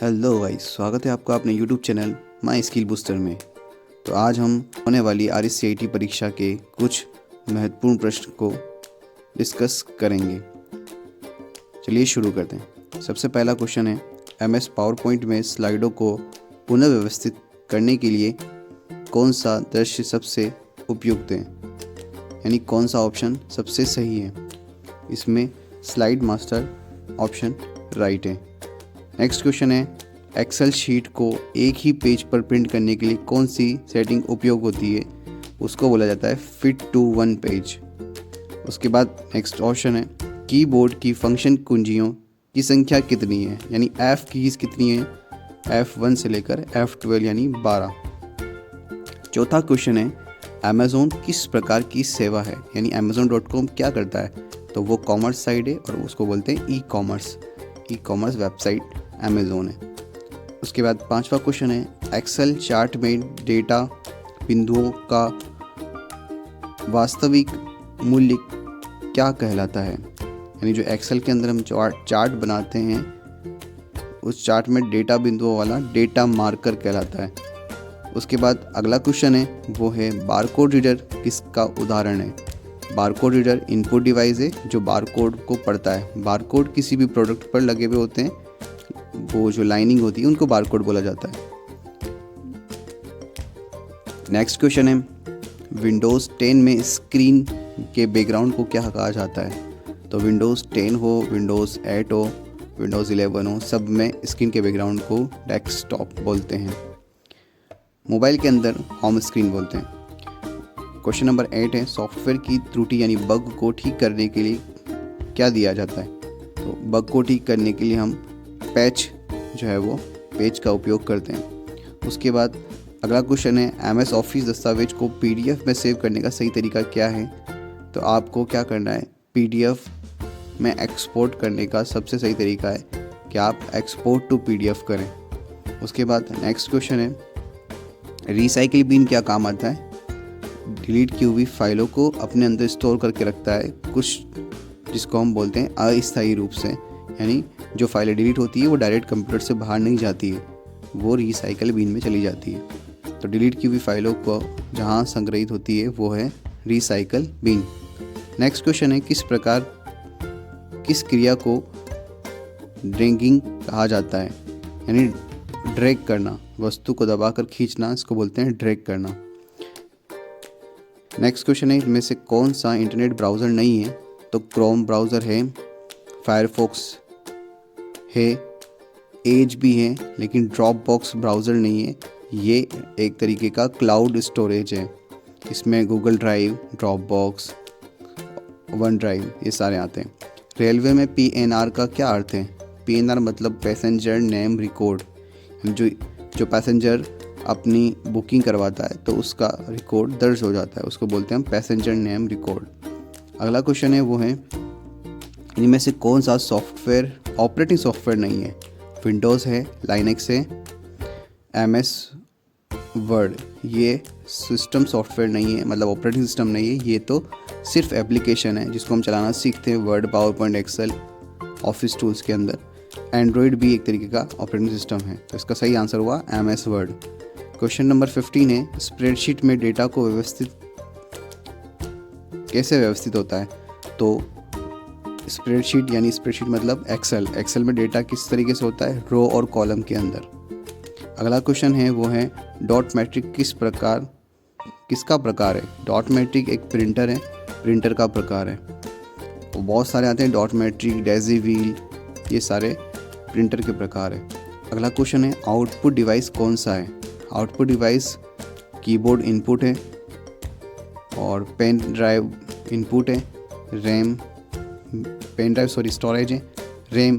Hello guys, स्वागत है आपका अपने YouTube channel my skill booster में। तो आज हम होने वाली RSCIT परीक्षा के कुछ महत्वपूर्ण प्रश्न को डिस्कस करेंगे। चलिए शुरू करते हैं। सबसे पहला क्वेश्चन है, MS पावर पॉइंट में स्लाइडों को पुनः व्यवस्थित करने के लिए कौन सा दृश्य सबसे उपयुक्त है, यानी कौन सा ऑप्शन सबसे सही है। इसमें स्लाइड मास्टर ऑप्शन राइट है। नेक्स्ट क्वेश्चन है, एक्सेल शीट को एक ही पेज पर प्रिंट करने के लिए कौन सी सेटिंग उपयोग होती है, उसको बोला जाता है फिट टू वन पेज। उसके बाद नेक्स्ट ऑप्शन है, कीबोर्ड की फंक्शन कुंजियों की संख्या कितनी है, यानी F कीज़ कितनी है, F1 से लेकर F12 यानी 12। चौथा क्वेश्चन है, अमेज़ोन किस प्रकार की सेवा है, यानी amazon.com क्या करता है, तो वो कॉमर्स साइट है और उसको बोलते हैं ई कॉमर्स वेबसाइट अमेज़ोन है। उसके बाद पांचवा क्वेश्चन है, एक्सेल चार्ट में डेटा बिंदुओं का वास्तविक मूल्य क्या कहलाता है, यानी जो एक्सेल के अंदर हम चार्ट बनाते हैं उस चार्ट में डेटा बिंदुओं वाला डेटा मार्कर कहलाता है। उसके बाद अगला क्वेश्चन है, वो है बारकोड रीडर किसका उदाहरण है। बारकोड रीडर इनपुट डिवाइस है जो बारकोड को पढ़ता है। बारकोड किसी भी प्रोडक्ट पर लगे हुए होते हैं, वो जो लाइनिंग होती है उनको बारकोड बोला जाता है। नेक्स्ट क्वेश्चन है, विंडोज़ 10 में स्क्रीन के बैकग्राउंड को क्या कहा जाता है, तो विंडोज़ 10 हो, विंडोज़ 8 हो, विंडोज़ 11 हो, सब में स्क्रीन के बैकग्राउंड को डेस्कटॉप बोलते हैं। मोबाइल के अंदर होम स्क्रीन बोलते हैं। क्वेश्चन नंबर 8 है, सॉफ्टवेयर की त्रुटि यानी बग को ठीक करने के लिए क्या दिया जाता है, तो बग को ठीक करने के लिए हम पैच जो है वो पेज का उपयोग करते हैं। उसके बाद अगला क्वेश्चन है, MS ऑफिस दस्तावेज को PDF में सेव करने का सही तरीका क्या है, तो आपको क्या करना है, PDF में एक्सपोर्ट करने का सबसे सही तरीका है कि आप एक्सपोर्ट टू PDF करें। उसके बाद नेक्स्ट क्वेश्चन है, रिसाइकिल बिन क्या काम आता है, डिलीट की हुई फाइलों को अपने अंदर स्टोर करके रखता है कुछ, जिसको हम बोलते हैं अस्थायी रूप से, यानी जो फाइलें डिलीट होती है वो डायरेक्ट कंप्यूटर से बाहर नहीं जाती है, वो रिसाइकिल बिन में चली जाती है। तो डिलीट की हुई फाइलों को जहाँ संग्रहित होती है वो है रिसाइकिल बिन। नेक्स्ट क्वेश्चन है, किस क्रिया को ड्रैगिंग कहा जाता है, यानी ड्रैग करना, वस्तु को दबाकर खींचना, इसको बोलते हैं ड्रैग करना। नेक्स्ट क्वेश्चन है, इनमें से कौन सा इंटरनेट ब्राउज़र नहीं है, तो क्रोम ब्राउज़र है, फायरफॉक्स है, एज भी है, लेकिन ड्रॉपबॉक्स ब्राउज़र नहीं है। ये एक तरीके का क्लाउड स्टोरेज है, इसमें Google drive, Dropbox, one drive ये सारे आते हैं। रेलवे में PNR का क्या अर्थ है, PNR मतलब पैसेंजर नेम रिकॉर्ड, जो पैसेंजर अपनी बुकिंग करवाता है तो उसका रिकॉर्ड दर्ज हो जाता है, उसको बोलते हैं हम पैसेंजर नेम रिकॉर्ड। अगला क्वेश्चन है, वो है इनमें से कौन सा सॉफ्टवेयर ऑपरेटिंग सॉफ्टवेयर नहीं है, विंडोज़ है, लाइनक्स है, MS वर्ड, ये सिस्टम सॉफ्टवेयर नहीं है, मतलब ऑपरेटिंग सिस्टम नहीं है, ये तो सिर्फ एप्लीकेशन है जिसको हम चलाना सीखते हैं, Word, PowerPoint, Excel, office tools के अंदर। एंड्रॉयड भी एक तरीके का ऑपरेटिंग सिस्टम है, तो इसका सही आंसर हुआ MS वर्ड। क्वेश्चन नंबर 15 है, स्प्रेडशीट में डेटा को कैसे व्यवस्थित होता है, तो स्प्रेडशीट यानी स्प्रेडशीट मतलब एक्सेल में डेटा किस तरीके से होता है, रो और कॉलम के अंदर। अगला क्वेश्चन है, वो है डॉट मैट्रिक किसका प्रकार है। डॉट मैट्रिक एक प्रिंटर है, प्रिंटर का प्रकार है, तो बहुत सारे आते हैं, डॉट मैट्रिक, डेजी व्हील, ये सारे प्रिंटर के प्रकार है। अगला क्वेश्चन है, आउटपुट डिवाइस कौन सा है। आउटपुट डिवाइस कीबोर्ड इनपुट है, और पेन ड्राइव इनपुट है, स्टोरेज है, रैम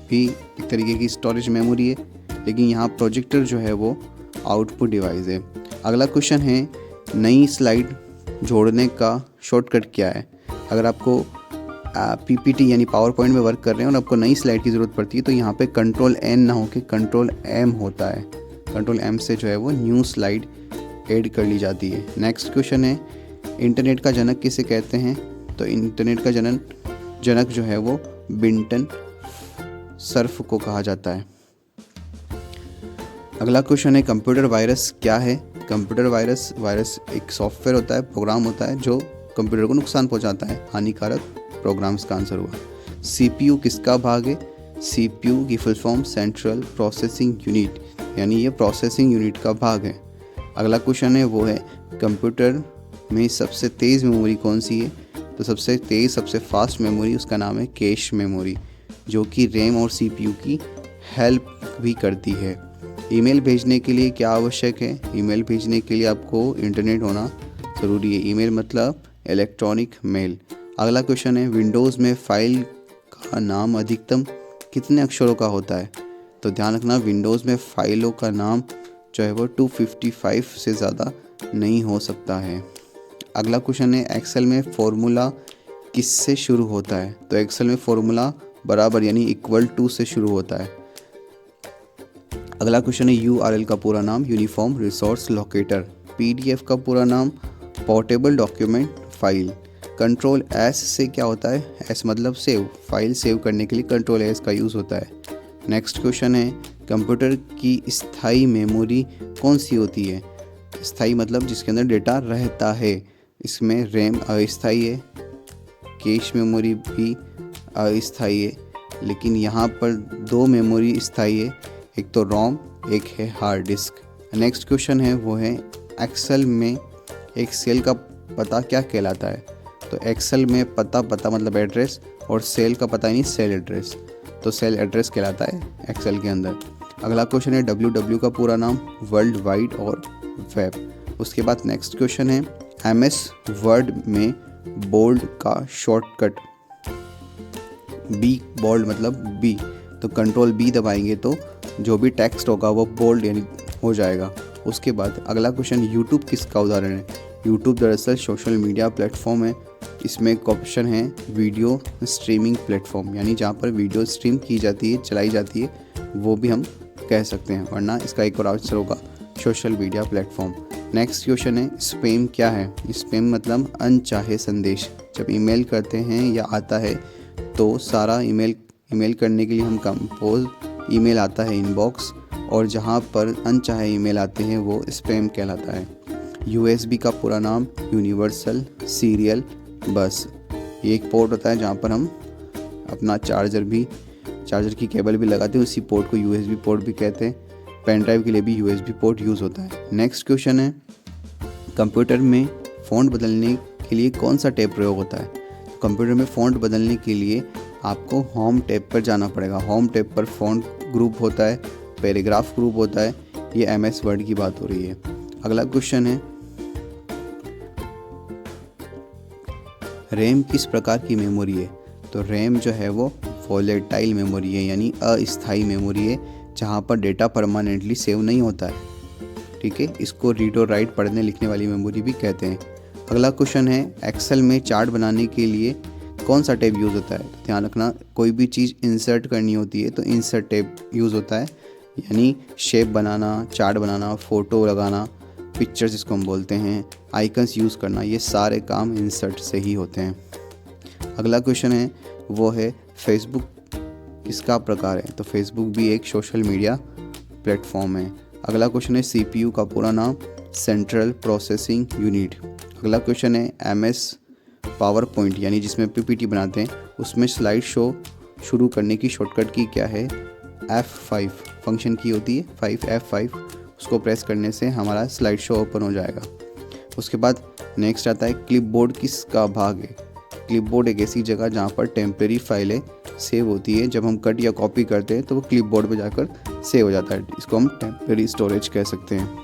भी एक तरीके की स्टोरेज मेमोरी है, लेकिन यहाँ प्रोजेक्टर जो है वो आउटपुट डिवाइस है। अगला क्वेश्चन है, नई स्लाइड जोड़ने का शॉर्टकट क्या है। अगर आपको PPT यानी पावर पॉइंट में वर्क कर रहे हैं और आपको नई स्लाइड की ज़रूरत पड़ती है, तो यहाँ पे Ctrl+N ना होकर Ctrl+M होता है, Ctrl+M से जो है वो न्यू स्लाइड ऐड कर ली जाती है। नेक्स्ट क्वेश्चन है, इंटरनेट का जनक किसे कहते हैं, तो इंटरनेट का जनक जो है वो बिंटन सर्फ को कहा जाता है। अगला क्वेश्चन है कंप्यूटर वायरस क्या है। कंप्यूटर वायरस एक सॉफ्टवेयर होता है, प्रोग्राम होता है जो कंप्यूटर को नुकसान पहुंचाता है, हानिकारक प्रोग्राम्स का आंसर हुआ। CPU किसका भाग है। CPU की full form central processing unit, यानी ये प्रोसेसिंग यूनिट का भाग है। अगला क्वेश्चन है वो है कंप्यूटर में सबसे तेज़ मेमोरी कौन सी है। तो सबसे तेज़ सबसे फास्ट मेमोरी उसका नाम है कैश मेमोरी, जो कि रैम और CPU की हेल्प भी करती है। ईमेल भेजने के लिए क्या आवश्यक है। ईमेल भेजने के लिए आपको इंटरनेट होना ज़रूरी है। ईमेल मतलब इलेक्ट्रॉनिक मेल। अगला क्वेश्चन है विंडोज़ में फाइल का नाम अधिकतम कितने अक्षरों का होता है। तो ध्यान रखना विंडोज़ में फाइलों का नाम जो है वो 255 से ज़्यादा नहीं हो सकता है। अगला क्वेश्चन है एक्सेल में फॉर्मूला किससे शुरू होता है। तो एक्सेल में फॉर्मूला बराबर यानी इक्वल टू से शुरू होता है। अगला क्वेश्चन है URL का पूरा नाम यूनिफॉर्म रिसोर्स लोकेटर। PDF का पूरा नाम portable document file. Control S से क्या होता है। S मतलब सेव, फाइल सेव करने के लिए कंट्रोल S का यूज़ होता है। नेक्स्ट क्वेश्चन है कंप्यूटर की स्थायी मेमोरी कौन सी होती है। स्थायी मतलब जिसके अंदर डेटा रहता है। इसमें रैम अस्थायी है, कैश मेमोरी भी अस्थायी है, लेकिन यहाँ पर दो मेमोरी स्थायी है, एक तो रोम, एक है हार्ड डिस्क। नेक्स्ट क्वेश्चन है वो है एक्सेल में एक सेल का पता क्या कहलाता है। तो एक्सेल में पता मतलब एड्रेस, और सेल का पता नहीं सेल एड्रेस, तो सेल एड्रेस कहलाता है एक्सेल के अंदर। अगला क्वेश्चन है WW का पूरा नाम वर्ल्ड वाइड और वेब। उसके बाद नेक्स्ट क्वेश्चन है MS वर्ड में बोल्ड का शॉर्टकट B, बोल्ड मतलब B, तो कंट्रोल B दबाएंगे तो जो भी टेक्स्ट होगा वो बोल्ड यानी हो जाएगा। उसके बाद अगला क्वेश्चन यूट्यूब किसका उदाहरण है। यूट्यूब दरअसल सोशल मीडिया प्लेटफॉर्म है। इसमें ऑप्शन है वीडियो स्ट्रीमिंग प्लेटफॉर्म, यानी जहाँ पर वीडियो स्ट्रीम की जाती है, चलाई जाती है, वो भी हम कह सकते हैं, वरना इसका एक और आंसर होगा social media platform. Next question है स्पैम क्या है। स्पैम मतलब अनचाहे संदेश। जब ईमेल करते हैं या आता है तो सारा ईमेल करने के लिए हम कंपोज ईमेल आता है इनबॉक्स, और जहाँ पर अनचाहे ईमेल आते हैं वो स्पैम कहलाता है। USB का पूरा नाम यूनिवर्सल सीरियल बस। ये एक पोर्ट होता है जहाँ पर हम अपना चार्जर की केबल भी लगाते हैं, उसी पोर्ट को USB पोर्ट भी कहते हैं। पेन ड्राइव के लिए भी USB पोर्ट यूज़ होता है। नेक्स्ट क्वेश्चन है कंप्यूटर में फ़ॉन्ट बदलने के लिए कौन सा टैब प्रयोग होता है। कंप्यूटर में फ़ॉन्ट बदलने के लिए आपको होम टैब पर जाना पड़ेगा। होम टैब पर फ़ॉन्ट ग्रुप होता है, पैराग्राफ ग्रुप होता है। ये MS वर्ड की बात हो रही है। अगला क्वेश्चन है रैम किस प्रकार की मेमोरी है। तो रैम जो है वो वोलेटाइल मेमोरी है, यानी अस्थायी मेमोरी है, जहाँ पर डेटा परमानेंटली सेव नहीं होता है। ठीक है, इसको रीड और राइट पढ़ने लिखने वाली मेमोरी भी कहते हैं। अगला क्वेश्चन है एक्सेल में चार्ट बनाने के लिए कौन सा टैब यूज़ होता है। तो ध्यान रखना कोई भी चीज़ इंसर्ट करनी होती है तो इंसर्ट टैब यूज़ होता है, यानी शेप बनाना, चार्ट बनाना, फ़ोटो लगाना, पिक्चर्स जिसको हम बोलते हैं, आइकन्स यूज़ करना, ये सारे काम इंसर्ट से ही होते हैं। अगला क्वेश्चन है वो है फेसबुक किसका प्रकार है। तो फेसबुक भी एक सोशल मीडिया प्लेटफॉर्म है। अगला क्वेश्चन है CPU का पूरा नाम सेंट्रल प्रोसेसिंग यूनिट। अगला क्वेश्चन है MS पावर पॉइंट, यानी जिसमें PPT बनाते हैं, उसमें स्लाइड शो शुरू करने की शॉर्टकट की क्या है। F5 फंक्शन की होती है, F5 उसको प्रेस करने से हमारा स्लाइड शो ओपन हो जाएगा। उसके बाद नेक्स्ट आता है क्लिपबोर्ड किसका भाग है। क्लिपबोर्ड एक ऐसी जगह जहाँ पर टेम्परेरी फाइलें सेव होती है। जब हम कट या कॉपी करते हैं तो वो क्लिपबोर्ड पे जाकर सेव हो जाता है, इसको हम टेम्परेरी स्टोरेज कह सकते हैं।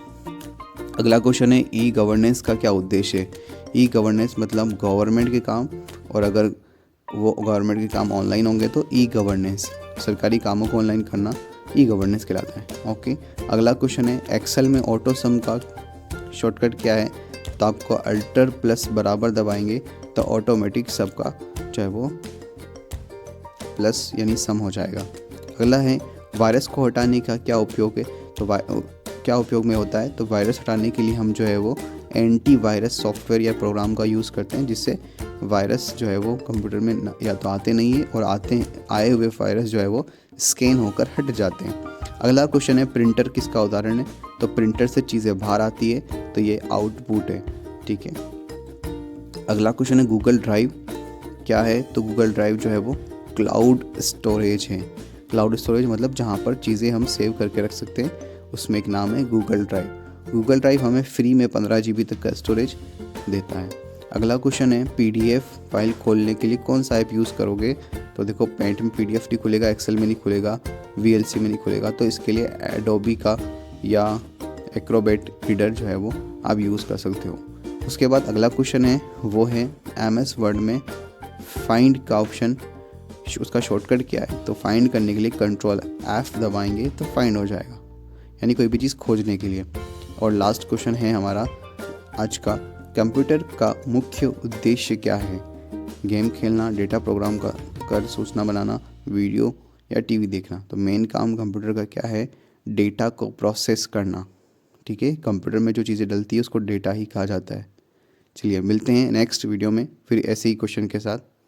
अगला क्वेश्चन है ई गवर्नेंस का क्या उद्देश्य है। ई गवर्नेंस मतलब गवर्नमेंट के काम, और अगर वो गवर्नमेंट के काम ऑनलाइन होंगे तो ई गवर्नेंस, सरकारी कामों को ऑनलाइन करना ई गवर्नेंस कहलाता है। ओके, अगला क्वेश्चन है एक्सेल में ऑटो सम का शॉर्टकट क्या है। तो आपको अल्टर प्लस बराबर दबाएंगे तो ऑटोमेटिक सब का जो है वो प्लस यानी सम हो जाएगा। अगला है वायरस को हटाने का क्या उपयोग है। तो क्या उपयोग में होता है। तो वायरस हटाने के लिए हम जो है वो एंटीवायरस सॉफ्टवेयर या प्रोग्राम का यूज़ करते हैं, जिससे वायरस जो है वो कंप्यूटर में या तो आते नहीं है, और आए हुए वायरस जो है वो स्कैन होकर हट जाते हैं। अगला क्वेश्चन है प्रिंटर किसका उदाहरण है, तो प्रिंटर से चीज़ें बाहर आती है तो ये आउटपुट है, ठीक है। अगला क्वेश्चन है गूगल ड्राइव क्या है, तो गूगल ड्राइव जो है वो क्लाउड स्टोरेज है। क्लाउड स्टोरेज मतलब जहाँ पर चीज़ें हम सेव करके रख सकते हैं, उसमें एक नाम है गूगल ड्राइव। गूगल ड्राइव हमें फ्री में 15 GB तक का स्टोरेज देता है। अगला क्वेश्चन है PDF फाइल खोलने के लिए कौन सा ऐप यूज़ करोगे, तो देखो पेंट में PDF नहीं खुलेगा, एक्सेल में नहीं खुलेगा, VLC में नहीं खुलेगा, तो इसके लिए एडोबी का या एक्रोबैट रीडर जो है वो आप यूज़ कर सकते हो। उसके बाद अगला क्वेश्चन है वो है MS वर्ड में फाइंड का ऑप्शन, उसका शॉर्टकट क्या है, तो फाइंड करने के लिए Ctrl F दबाएंगे तो फाइंड हो जाएगा, यानी कोई भी चीज़ खोजने के लिए। और लास्ट क्वेश्चन है हमारा आज का, कंप्यूटर का मुख्य उद्देश्य क्या है, गेम खेलना, डेटा प्रोग्राम का कर सूचना बनाना, वीडियो या टीवी देखना। तो मेन काम कंप्यूटर का क्या है, डेटा को प्रोसेस करना, ठीक है। कंप्यूटर में जो चीज़ें डलती है उसको डेटा ही कहा जाता है। चलिए मिलते हैं नेक्स्ट वीडियो में फिर ऐसे ही क्वेश्चन के साथ।